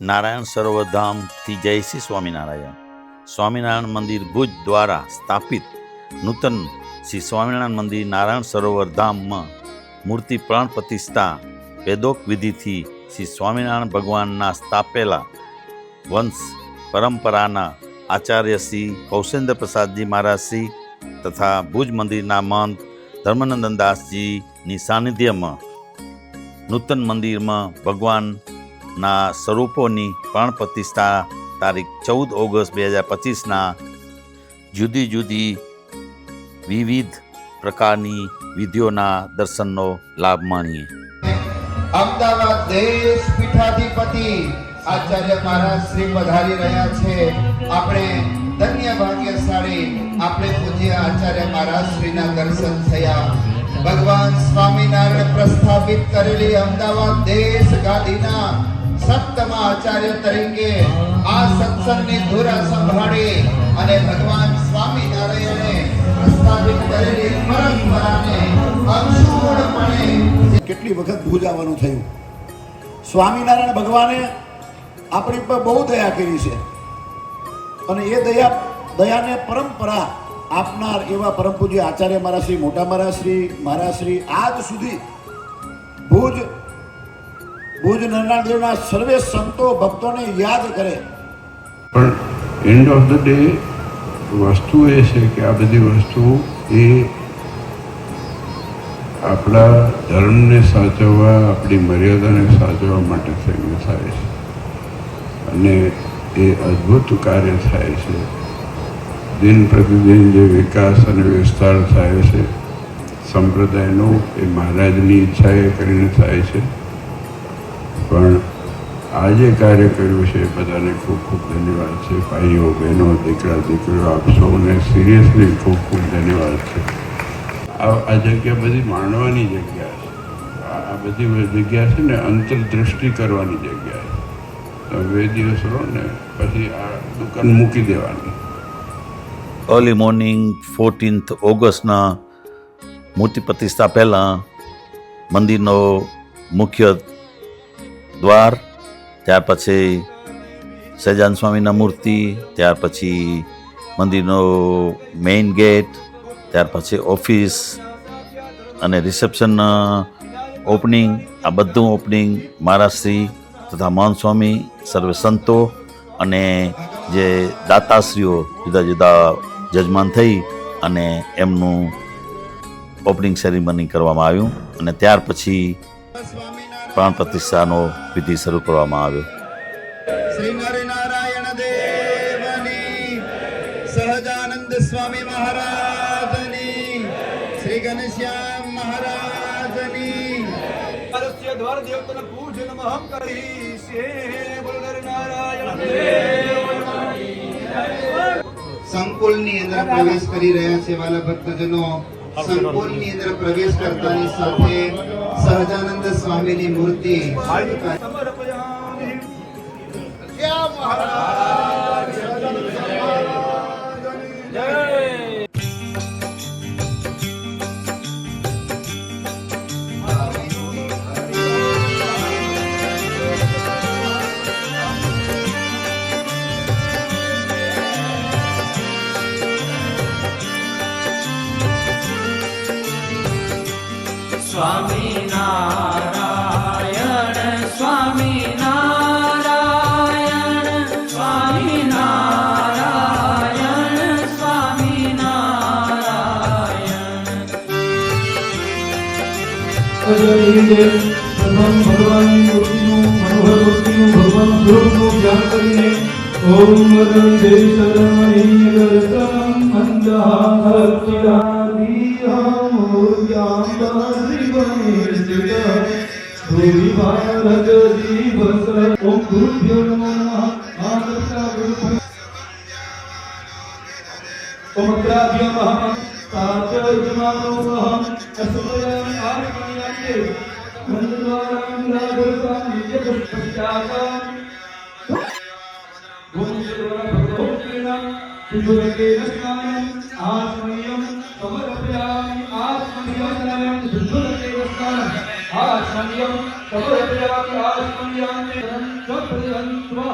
નારાયણ સરોવર ધામથી જય શ્રી સ્વામિનારાયણ. સ્વામિનારાયણ મંદિર ભુજ દ્વારા સ્થાપિત નૂતન શ્રી સ્વામિનારાયણ મંદિર નારાયણ સરોવર ધામમાં મૂર્તિ પ્રાણ પ્રતિષ્ઠા વેદોક વિધિથી શ્રી સ્વામિનારાયણ ભગવાનના સ્થાપેલા વંશ પરંપરાના આચાર્ય શ્રી કૌશેન્દ્ર પ્રસાદજી મહારાજશ્રી તથા ભુજ મંદિરના મહંત ધર્મનંદનદાસજીની સાનિધ્યમાં નૂતન મંદિરમાં ભગવાનના સ્વરૂપોની પ્રાણ પ્રતિષ્ઠા તારીખ 14 ઓગસ્ટ 2025ના જુદી જુદી વિવિધ પ્રકારની વિધિઓના દર્શનનો લાભ માણીએ. અમદાવાદ દેશ પીઠાધિપતિ આચાર્ય મહારાજ શ્રી પધારી રહ્યા છે. આપણે ધન્ય ભાગ્યશાળી આપણે પૂજ્ય આચાર્ય મહારાજ શ્રીના દર્શન થયા. ભગવાન સ્વામિનારાયણ પ્રસ્થાપિત કરેલી અમદાવાદ દેશ ગાદીના સપ્તમ આચાર્ય તરીકે આ સત્સંગની ધુરા સંભાળી અને ભગવાન સ્વામિનારાયણે પ્રસ્થાપિત કરેલી પરંપરાને અક્ષૂણપણે કેટલી વખત ભુજ આવવાનું થયું. સ્વામિનારાયણ ભગવાને આપણી પર બહુ દયા કરી છે અને એ દયાને પરંપરા આપનાર એવા પરમ પૂજ્ય આચાર્ય મહારાજશ્રી મોટા મહારાજશ્રી આજ સુધી ભુજ નરનાદેવના સર્વે સંતો ભક્તોને યાદ કરે. પણ એન્ડ ઓફ ધ ડે વસ્તુ એ છે કે આ બધી વસ્તુ એ આપણા ધર્મને સાચવવા, આપણી મર્યાદાને સાચવવા માટે થઈને થાય છે અને એ અદ્ભુત કાર્ય થાય છે. દિન પ્રતિદિન જે વિકાસ અને વિસ્તાર થાય છે સંપ્રદાયનો એ મહારાજની ઈચ્છાએ કરીને થાય છે. પણ આ જે કાર્ય કર્યું છે એ બધાને ખૂબ ખૂબ ધન્યવાદ છે. ભાઈઓ બહેનો દીકરા દીકરીઓ આપ સૌને સિરિયસલી ખૂબ ખૂબ ધન્યવાદ છે. આ જગ્યા બધી માણવાની જગ્યા છે. આ બધી જગ્યા છે ને અંતરદૃષ્ટિ કરવાની જગ્યા છે. તમે 2 દિવસ રહો ને પછી આ દુકાન મૂકી દેવાની. અર્લી મોર્નિંગ 14th ઓગસ્ટના મૂર્તિ પ્રતિષ્ઠા પહેલાં મંદિરનો મુખ્ય દ્વાર, ત્યાર પછી સહજાનંદ સ્વામીના મૂર્તિ, ત્યાર પછી મંદિરનો મેઇન ગેટ, ત્યાર પછી ઓફિસ અને રિસેપ્શન ઓપનિંગ, આ બધું ઓપનિંગ મહારાજશ્રી તથા મહંત સ્વામી સર્વે સંતો અને જે દાતાશ્રીઓ જુદા જુદા જજમાન થઈ અને એમનું ઓપનિંગ સેરેમની કરવામાં આવ્યું અને ત્યાર પછી પ્રાણ પ્રતિષ્ઠાનો વિધિ શરૂ કરવામાં આવ્યો. શ્રી નરનારાયણ દેવની, સહજાનંદ સ્વામી મહારાજની, શ્રી ઘનશ્યામ મહારાજની પરસ્ય દ્વાર દેવતન પૂજન મહમ કરીશે. બોલ નરનારાયણ દેવની. સંકુલની અંદર પ્રવેશ કરી રહ્યા છે વાલા ભક્તજનો. સંકુલની અંદર પ્રવેશ કરતાની સાથે સહજાનંદ સ્વામીની મૂર્તિ સ્વામિનારાયણ સ્વામિનારાયણ સ્વામિનારાયણ સ્વામિનારાયણ. પ્રથમ ભગવાનની મૂર્તિનું મનોહર મૂર્તિનું ભગવાન સ્વરૂપનું ધ્યાન કરીને ઓમ વરદે શરણમય દર્શનમ મંદહાસચિરાદિહમ મૂર્ત્યામ ભૂમિ ભારત જીવસ. ઓમ ગુરુભ્યો નમઃ. મહાદર્શા ગુરુભ્યો ઓમ અગ્રાભ્ય મહા સાચર્જમાનોહમ અસુરયમ આત્મનિયતે મંદવારામ લાભસામ નિત્યપશ્ચાતામ. ઓમ ભગવતીના સુભગે સ્નાનમ આત્મનિયમ સમર્પયામિ. આત્મનિયમ સુભગે સ્નાનમ आचमनीयं समर्पयामि आचमनीयामि सप्रयन्त्वः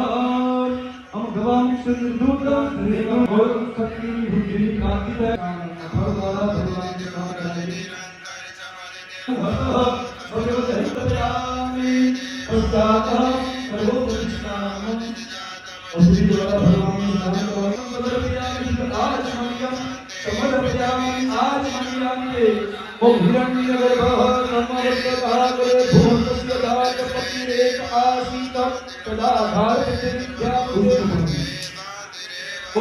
हम गवां सुदूतं देवं और शक्ति बुद्धि कांति भगवान भगवान के नाम करें भगवते प्रयामि उदाता सर्वोपरिष्ठानं अभिवादन भगवान समर्पयामि आचमनीयं समर्पयामि आचमनीयामि ओम हिरण्यगर्भः समवर्तकाग्रे भूतस्य दातपतिरेक आसीत तदा भारतस्य विद्याभूषणम्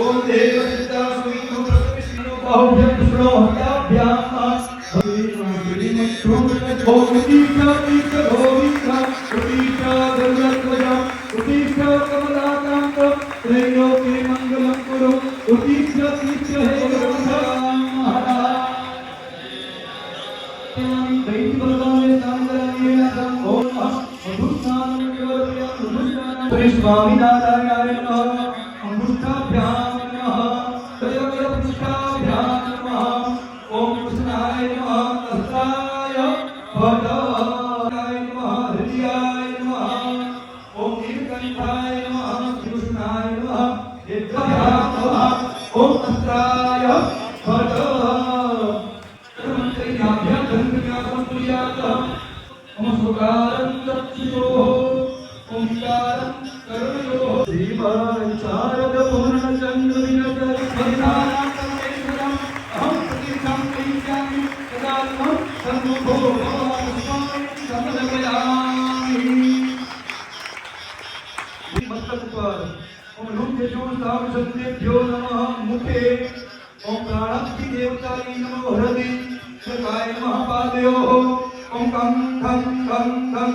ओम देवसिता सुविनो प्रविष्णु बाहुभ्यं कृष्णो हस्ताभ्यां ओम उदीक्षा तीर्थ गोविंदा उदीक्षा गरुड़ध्वजा उदीक्षा कमलाकांत त्रैलोक्ये मंगलम कुरु उदीक्षा तीर्थ हे गरुड़ा महाराज स्वामीनारायणाय नमः अंगुष्ठाभ्यां नमः त्रयगुणपुष्ठाभ्यां नमः ओम कृष्णाय नमः हस्ताय भद्राय नमः हृदयाय नमः ओम नीलकंठाय नमः कृष्णाय नमः एकभ्यां नमः ओम हस्ताय भद्राय ओंकारं दक्षिणोः ओंकारं करुणयोः श्रीमच्चारद पूर्णचन्द्रविनतरिधानान्तमेश्वरम् अहं प्रतीक्षां करिष्यामि तदात्मं सन्मुखो भवान् स्वामी समर्पयामि मस्तक पर ओम लुंजो सावसन्देभ्यो नमः मुखे ओम प्राणाप्ति देवताय नमः हृदि सकाय नमः पादयोः ओम कं खं खं खं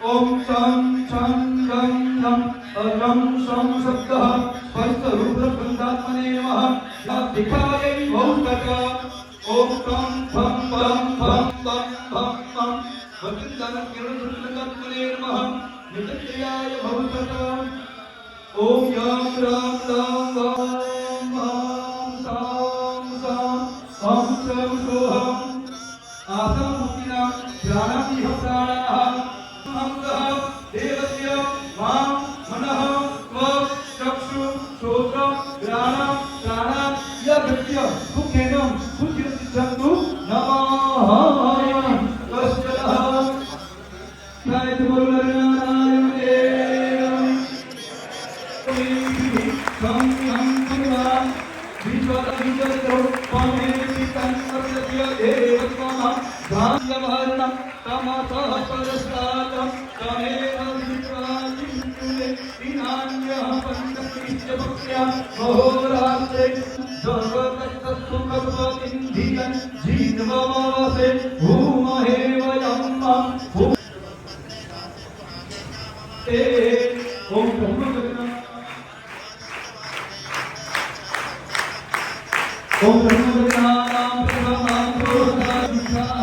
ओम चं चं गं गं अरं सं शब्दः स्पर्शरूपबन्धात्मने नमः दिखायै भौतक ओम कं फं फं फं फं फं फं वक्रदानकिरणसुन्दरात्मने नमः नित्ययाय भौतक ओम यं रां रां वां वां सां सां हं सं सोहं आसं मुक्तिनां प्राणामिह प्राणाः अहं देवस्य मां मनः त्वं चक्षु श्रोत्रं घ्राणं प्राणं यज्ञ सुखेन सुचिरसिद्धन्तु नमः कश्चनः नारायण देव ओम ओम ब्रह्मज्ञानां प्रथमां प्रोधादिशाः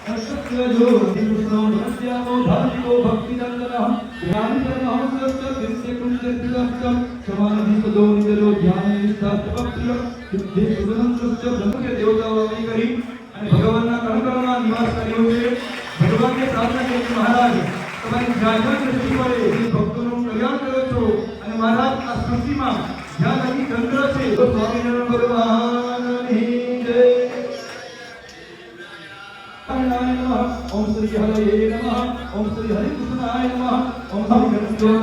नक्षत्रयो दिवसो नृत्यामो धार्मिको भक्तिनन्दनः ध्यानपरमहंसश्च दिव्यकुञ्जतिलक्ष्यं समाधिपदो निजरो ध्याननिष्ठास्तवप्रिय सिद्धेश्वरनंश्च ब्रह्मके देवताओની કરી અને ભગવાનના કણકણમાં નિવાસ કર્યો છે ભગવાનને પ્રાર્થના કરી મહારાજ તમારી જાગૃત દ્રષ્ટિ વડે એ ભક્તોનું કલ્યાણ કરો છો અને મહારાજ આ સૃષ્ટિમાં જ્યાં લગી ચંદ્ર છે તો સ્વામિનારાયણ ભગવાનની જય ओम श्री हरये नमः ओम श्री हरि कृष्णाय नमः ओम श्री गणेशाय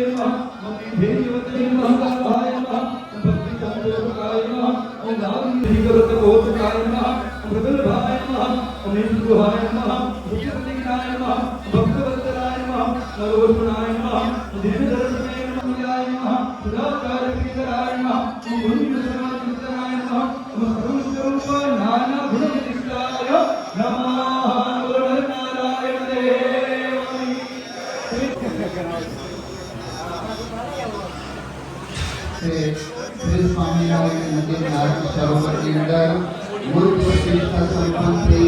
नमः ओम देवते नमः गाय नमः भक्ति चंद्रकाय नमः ओम नारद भगवत गोपकाय नमः ओम प्रबलभाय नमः ओम निष्ठुहाय नमः भक्तिनाय नमः भक्तवत्सलाय नमः नरोत्तमाय नमः दीनदर्शनाय नमः सुधाकारकाय नमः ओम गुरुसमाजनाय नमः ओम सर्वस्वरूप नाना गुणविशिष्टाय नमः नारायण देव श्री स्वामीनारायण मंदिर नारायण सरोवर की अंदर मूल प्रतिष्ठा संपन्न थी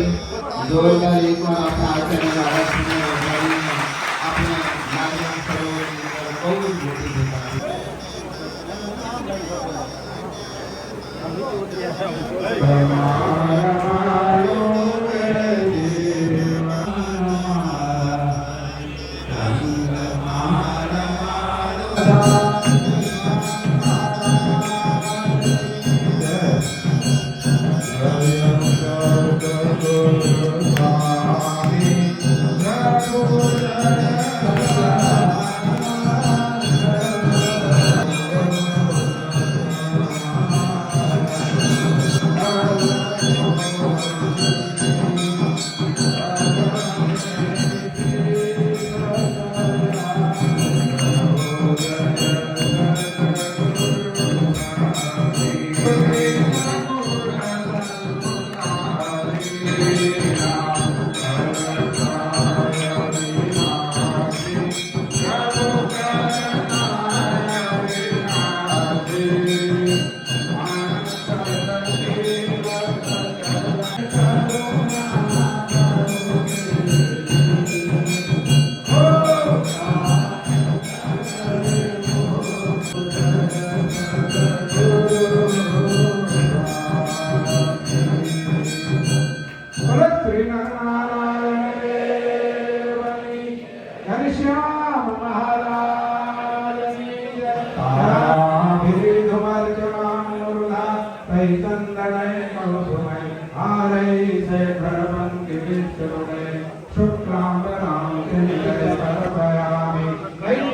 जोरदार एक बार अपना आचरण आराधना अपने नारायण सरोवर की अंदर बहुत मोटी देखा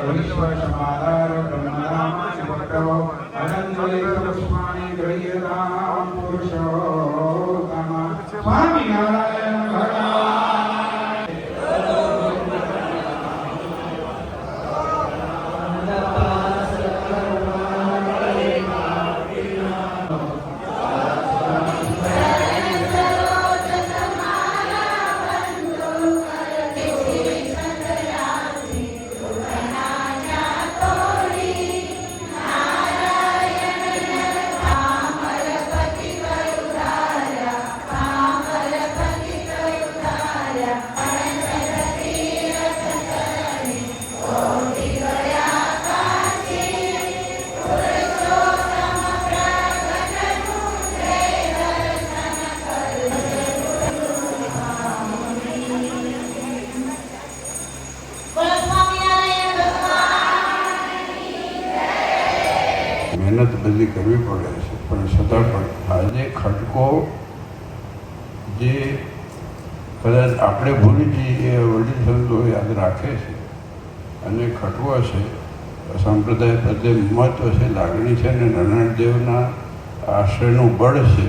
વિશ્વસમાધારો બ્રહ્મરામાય ભક્તવો અનંતલેખપુષ્પાણિ ગૃહ્યતામ પુરુષોત્તમ સ્વામિનારાયણ ભગવાન મહેનત બધી કરવી પડે છે, પણ છતાં પણ આજે ખટકો જે કદાચ આપણે ભૂલી જઈએ એ વડીલ સંતો યાદ રાખે છે. અને ખટકો છે સંપ્રદાય પ્રત્યે મહત્વ છે, લાગણી છે, અને નારાયણ દેવના આશ્રયનું બળ છે.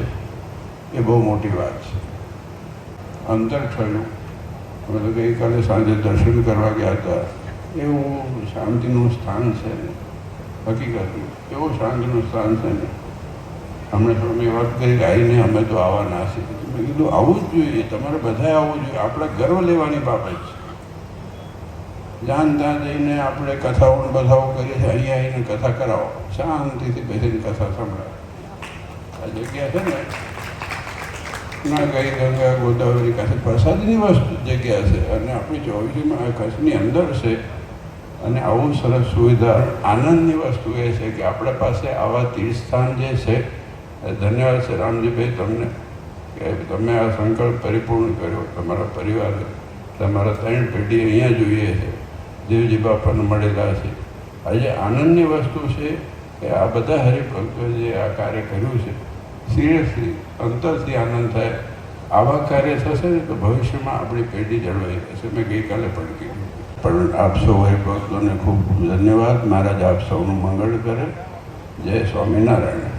એ બહુ મોટી વાત છે. અંતર થયું, અમે તો ગઈકાલે સાંજે દર્શન કરવા ગયા હતા. એવું શાંતિનું સ્થાન છે ને, હકીકતમાં એવું શાંતિનું સ્થાન છે ને. હમણાં સ્વામી વાત કરી કે આવીને અમે તો આવવાના છીએ. મેં કીધું આવવું જ જોઈએ, તમારે બધાએ આવવું જોઈએ. આપણે ગર્વ લેવાની બાબત છે. જ્યાં ત્યાં જઈને આપણે કથાઓ બધાઓ કરીએ છીએ, અહીંયા આવીને કથા કરાવો, શાંતિથી બેસીને કથા સંભળાવો. આ જગ્યા છે ને ના ગઈ ગંગા ગોદાવરી કાંઠે પ્રસાદની વસ્તુ જગ્યા છે, અને આપણી ચોવીસીમાં કચ્છની અંદર છે. અને આવું સરસ સુવિધા આનંદની વસ્તુ એ છે કે આપણા પાસે આવા તીર્થસ્થાન જે છે. ધન્યવાદ છે રામજીભાઈ તમને કે તમે આ સંકલ્પ પરિપૂર્ણ કર્યો. તમારા પરિવારે તમારા 3 પેઢી અહીંયા જોઈએ છે, દેવજી બાપાને મળેલા છે. આજે આનંદની વસ્તુ છે કે આ બધા હરિભક્તો જે આ કાર્ય કર્યું છે, સિરિયસલી અંતરથી આનંદ થાય. આવા કાર્ય થશે ને તો ભવિષ્યમાં આપણી પેઢી જળવાઈ રહેશે. મેં ગઈકાલે પણ કીધું. પણ આપ સૌ હરિભક્તોને ખૂબ ધન્યવાદ. મહારાજ આપ સૌનું મંગળ કરે. જય સ્વામિનારાયણ.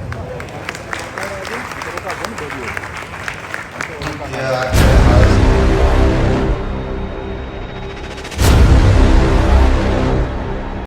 Yeah,